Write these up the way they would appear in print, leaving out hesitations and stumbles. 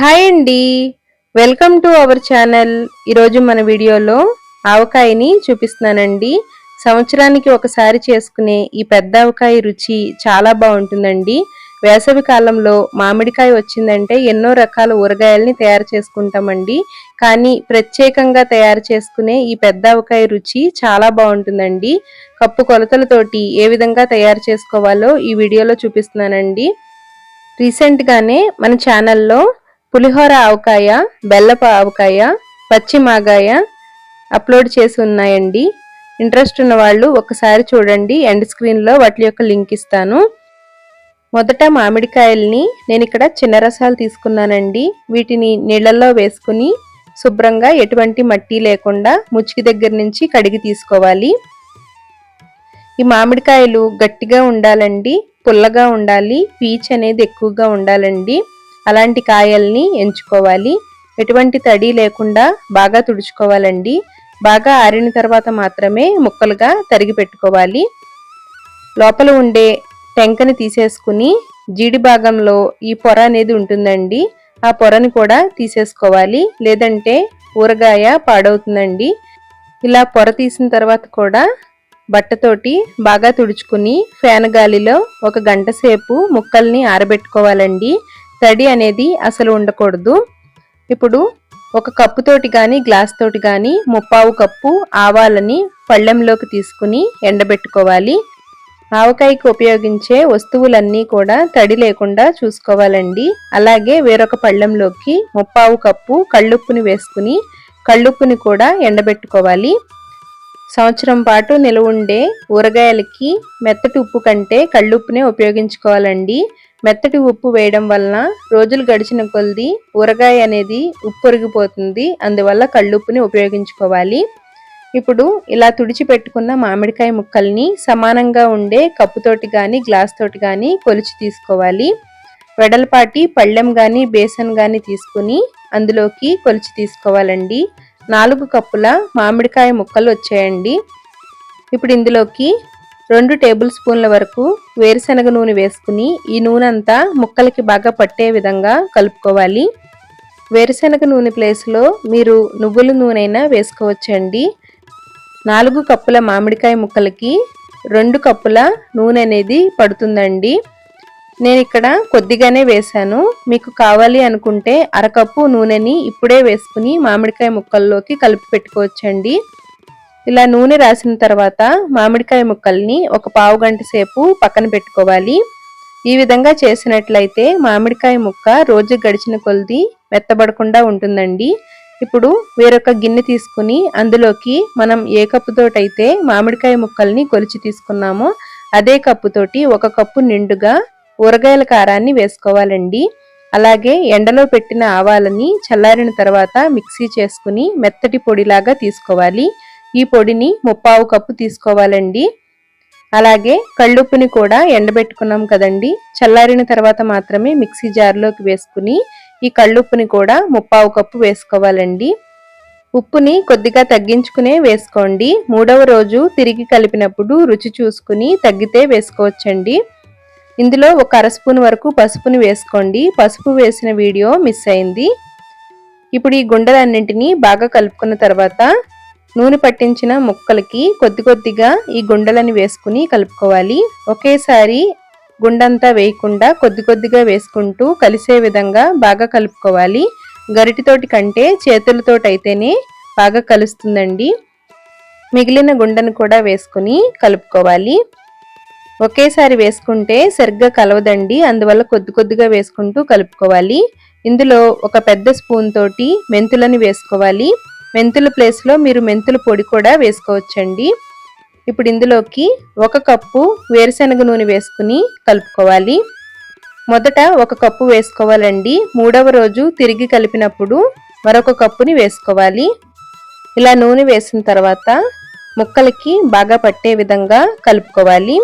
Hi అండి, welcome to our channel. ఈరోజు మన వీడియోలో ఆవకాయని చూపిస్తున్నానండి. సంవత్సరానికి ఒకసారి చేసుకునే ఈ పెద్ద ఆవకాయ రుచి చాలా బాగుంటుందండి. వేసవి కాలంలో మామిడికాయ వచ్చిందంటే ఎన్నో రకాల ఊరగాయల్ని తయారు చేసుకుంటామండి. కానీ ప్రత్యేకంగా తయారు చేసుకునే ఈ పెద్ద ఆవకాయ రుచి చాలా బాగుంటుందండి. కప్పు కొలతలతోటి ఏ విధంగా తయారు చేసుకోవాలో ఈ వీడియోలో చూపిస్తున్నానండి. రీసెంట్ గానే మన ఛానల్లో పులిహోర ఆవకాయ, బెల్లపు ఆవకాయ, పచ్చి మాగాయ అప్లోడ్ చేసి ఉన్నాయండి. ఇంట్రెస్ట్ ఉన్న వాళ్ళు ఒకసారి చూడండి. ఎండ్ స్క్రీన్ లో వాటి యొక్క లింక్ ఇస్తాను. మొదట మామిడికాయల్ని నేను ఇక్కడ చిన్న రసాలు తీసుకున్నానండి. వీటిని నీళ్ళల్లో వేసుకుని శుభ్రంగా ఎటువంటి మట్టి లేకుండా ముచ్చికి దగ్గర నుంచి కడిగి తీసుకోవాలి. ఈ మామిడికాయలు గట్టిగా ఉండాలండి, పుల్లగా ఉండాలి, పీచ్ అనేది ఎక్కువగా ఉండాలండి. అలాంటి కాయల్ని ఎంచుకోవాలి. ఎటువంటి తడి లేకుండా బాగా తుడుచుకోవాలండి. బాగా ఆరిన తర్వాత మాత్రమే ముక్కలుగా తరిగి పెట్టుకోవాలి. లోపల ఉండే టెంకని తీసేసుకుని జీడి భాగంలో ఈ పొర అనేది ఉంటుందండి, ఆ పొరని కూడా తీసేసుకోవాలి, లేదంటే ఊరగాయ పాడవుతుందండి. ఇలా పొర తీసిన తర్వాత కూడా బట్టతోటి బాగా తుడుచుకుని ఫ్యాన్ గాలిలో 1 గంట సేపు ముక్కల్ని ఆరబెట్టుకోవాలండి. తడి అనేది అసలు ఉండకూడదు. ఇప్పుడు 1 కప్పుతోటి కానీ గ్లాస్ తోటి కానీ 3/4 కప్పు ఆవాలని పళ్ళెంలోకి తీసుకుని ఎండబెట్టుకోవాలి. ఆవకాయకి ఉపయోగించే వస్తువులన్నీ కూడా తడి లేకుండా చూసుకోవాలండి. అలాగే వేరొక పళ్ళెంలోకి 3/4 కప్పు కళ్ళుప్పుని వేసుకుని కళ్ళుప్పుని కూడా ఎండబెట్టుకోవాలి. సంవత్సరం పాటు నిల్వ ఉండే ఊరగాయలకి మెత్తటి ఉప్పు కంటే కళ్ళుప్పునే ఉపయోగించుకోవాలండి. మెత్తటి ఉప్పు వేయడం వలన రోజులు గడిచిన కొద్దీ ఊరగాయ అనేది ఉప్పొరిగిపోతుంది. అందువల్ల కళ్ళుప్పుని ఉపయోగించుకోవాలి. ఇప్పుడు ఇలా తుడిచి పెట్టుకున్న మామిడికాయ ముక్కల్ని సమానంగా ఉండే కప్పుతోటి కానీ గ్లాస్ తోటి కానీ కొలిచి తీసుకోవాలి. వెడల్పాటి పళ్ళెం కానీ బేసన్ కానీ తీసుకుని అందులోకి కొలిచి తీసుకోవాలండి. 4 కప్పుల మామిడికాయ ముక్కలు వచ్చాయండి. ఇప్పుడు ఇందులోకి 2 టేబుల్ స్పూన్ల వరకు వేరుశనగ నూనె వేసుకుని ఈ నూనె అంతా ముక్కలకి బాగా పట్టే విధంగా కలుపుకోవాలి. వేరుశనగ నూనె ప్లేస్లో మీరు నువ్వుల నూనె అయినా వేసుకోవచ్చండి. 4 కప్పుల మామిడికాయ ముక్కలకి 2 కప్పుల నూనె అనేది పడుతుందండి. నేను ఇక్కడ కొద్దిగానే వేశాను. మీకు కావాలి అనుకుంటే అరకప్పు నూనెని ఇప్పుడే వేసుకుని మామిడికాయ ముక్కల్లోకి కలిపి పెట్టుకోవచ్చండి. ఇలా నూనె రాసిన తర్వాత మామిడికాయ ముక్కల్ని 1/4 గంట సేపు పక్కన పెట్టుకోవాలి. ఈ విధంగా చేసినట్లయితే మామిడికాయ ముక్క రోజు గడిచిన కొద్దీ మెత్తబడకుండా ఉంటుందండి. ఇప్పుడు వేరొక గిన్నె తీసుకుని అందులోకి మనం ఏ కప్పుతోటైతే మామిడికాయ ముక్కల్ని కొలిచి తీసుకున్నామో అదే కప్పుతోటి 1 కప్పు నిండుగా ఊరగాయల కారాన్ని వేసుకోవాలండి. అలాగే ఎండలో పెట్టిన ఆవాలని చల్లారిన తర్వాత మిక్సీ చేసుకుని మెత్తటి పొడిలాగా తీసుకోవాలి. ఈ పొడిని 3/4 కప్పు తీసుకోవాలండి. అలాగే కళ్ళుప్పుని కూడా ఎండబెట్టుకున్నాం కదండి, చల్లారిన తర్వాత మాత్రమే మిక్సీ జార్లోకి వేసుకుని ఈ కళ్ళుప్పుని కూడా 3/4 కప్పు వేసుకోవాలండి. ఉప్పుని కొద్దిగా తగ్గించుకునే వేసుకోండి. 3వ రోజు తిరిగి కలిపినప్పుడు రుచి చూసుకుని తగ్గితే వేసుకోవచ్చండి. ఇందులో 1 అర స్పూన్ వరకు పసుపుని వేసుకోండి. పసుపు వేసిన వీడియో మిస్ అయింది. ఇప్పుడు ఈ గుండెలన్నింటినీ బాగా కలుపుకున్న తర్వాత నూనె పట్టించిన ముక్కలకి కొద్ది కొద్దిగా ఈ గుండెలని వేసుకుని కలుపుకోవాలి. ఒకేసారి గుండంతా వేయకుండా కొద్ది కొద్దిగా వేసుకుంటూ కలిసే విధంగా బాగా కలుపుకోవాలి. గరిటితోటి కంటే చేతులతోటి అయితేనే బాగా కలుస్తుందండి. మిగిలిన గుండెను కూడా వేసుకుని కలుపుకోవాలి. ఒకేసారి వేసుకుంటే సరిగ్గా కలవదండి, అందువల్ల కొద్ది కొద్దిగా వేసుకుంటూ కలుపుకోవాలి. ఇందులో 1 పెద్ద స్పూన్ తోటి మెంతులని వేసుకోవాలి. మెంతుల ప్లేస్లో మీరు మెంతుల పొడి కూడా వేసుకోవచ్చండి. ఇప్పుడు ఇందులోకి 1 కప్పు వేరుశనగ నూనె వేసుకుని కలుపుకోవాలి. మొదట 1 కప్పు వేసుకోవాలండి. 3వ రోజు తిరిగి కలిపినప్పుడు మరొక కప్పుని వేసుకోవాలి. ఇలా నూనె వేసిన తర్వాత ముక్కలకి బాగా పట్టే విధంగా కలుపుకోవాలి.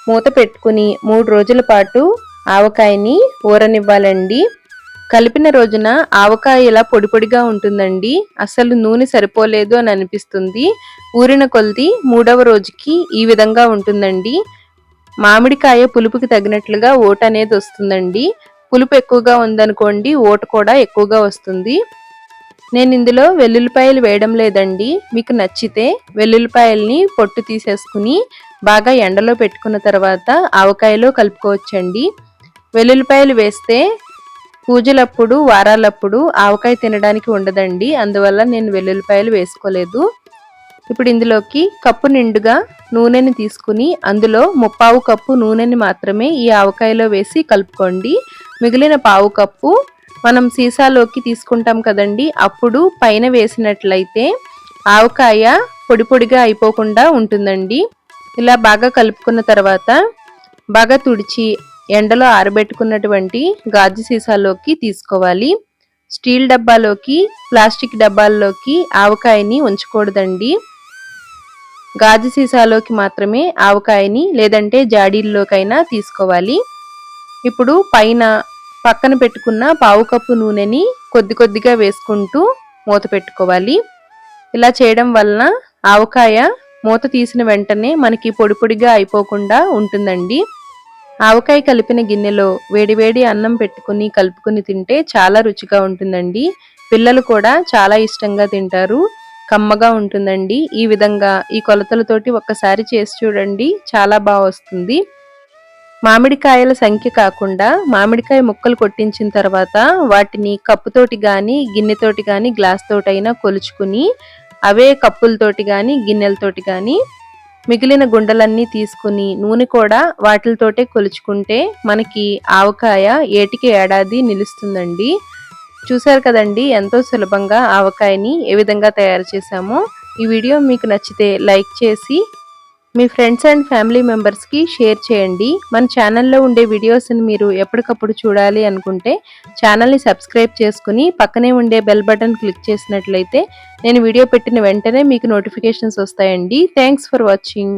మూత పెట్టుకుని 3 రోజుల పాటు ఆవకాయని ఊరనివ్వాలండి. కలిపిన రోజున ఆవకాయ ఇలా పొడి పొడిగా ఉంటుందండి. అసలు నూనె సరిపోలేదు అని అనిపిస్తుంది. ఊరిన కొలది 3వ రోజుకి ఈ విధంగా ఉంటుందండి. మామిడికాయ పులుపుకి తగినట్లుగా ఓట అనేది వస్తుందండి. పులుపు ఎక్కువగా ఉందనుకోండి ఓటు కూడా ఎక్కువగా వస్తుంది. నేను ఇందులో వెల్లుల్లిపాయలు వేయడం లేదండి. మీకు నచ్చితే వెల్లుల్లిపాయల్ని పొట్టు తీసేసుకుని బాగా ఎండలో పెట్టుకున్న తర్వాత ఆవకాయలో కలుపుకోవచ్చండి. వెల్లుల్లిపాయలు వేస్తే పూజలప్పుడు వారాలప్పుడు ఆవకాయ తినడానికి ఉండదండి. అందువల్ల నేను వెల్లుల్లిపాయలు వేసుకోలేదు. ఇప్పుడు ఇందులోకి కప్పు నిండుగా నూనెని తీసుకుని అందులో 3/4 కప్పు నూనెని మాత్రమే ఈ ఆవకాయలో వేసి కలుపుకోండి. మిగిలిన 1/4 కప్పు మనం సీసాలోకి తీసుకుంటాం కదండి, అప్పుడు పైన వేసినట్లయితే ఆవకాయ పొడి పొడిగా అయిపోకుండా ఉంటుందండి. ఇలా బాగా కలుపుకున్న తర్వాత బాగా తుడిచి ఎండలో ఆరబెట్టుకున్నటువంటి గాజు సీసాలోకి తీసుకోవాలి. స్టీల్ డబ్బాలోకి, ప్లాస్టిక్ డబ్బాల్లోకి ఆవకాయని ఉంచకూడదండి. గాజు సీసాలోకి మాత్రమే ఆవకాయని లేదంటే జాడీల్లోకైనా తీసుకోవాలి. ఇప్పుడు పక్కన పెట్టుకున్న 1/4 కప్పు నూనెని కొద్ది కొద్దిగా వేసుకుంటూ మూత పెట్టుకోవాలి. ఇలా చేయడం వలన ఆవకాయ మూత తీసిన వెంటనే మనకి పొడి పొడిగా అయిపోకుండా ఉంటుందండి. ఆవకాయ కలిపిన గిన్నెలో వేడివేడి అన్నం పెట్టుకుని కలుపుకుని తింటే చాలా రుచిగా ఉంటుందండి. పిల్లలు కూడా చాలా ఇష్టంగా తింటారు. కమ్మగా ఉంటుందండి. ఈ విధంగా ఈ కొలతలతోటి ఒక్కసారి చేసి చూడండి, చాలా బాగా వస్తుంది. మామిడికాయల సంఖ్య కాకుండా మామిడికాయ ముక్కలు కొట్టించిన తర్వాత వాటిని కప్పుతోటి గాని గిన్నెతోటి గాని గ్లాస్ తోటైనా కొలుచుకుని అవే కప్పులతోటి గాని గిన్నెలతోటి గాని మిగిలిన గుండలన్నీ తీసుకుని నూనె కూడా వాటితోటే కొలుచుకుంటే మనకి ఆవకాయ ఏటికి ఏడాది నిలుస్తుందండి. చూశారు కదండి ఎంతో సులభంగా ఆవకాయని ఏ విధంగా తయారు చేశామో. ఈ వీడియో మీకు నచ్చితే లైక్ చేసి మీ ఫ్రెండ్స్ అండ్ ఫ్యామిలీ మెంబర్స్కి షేర్ చేయండి. మన ఛానల్లో ఉండే వీడియోస్ని మీరు ఎప్పటికప్పుడు చూడాలి అనుకుంటే ఛానల్ని సబ్స్క్రైబ్ చేసుకుని పక్కనే ఉండే బెల్ బటన్ క్లిక్ చేసినట్లయితే నేను వీడియో పెట్టిన వెంటనే మీకు నోటిఫికేషన్స్ వస్తాయండి. Thanks for watching.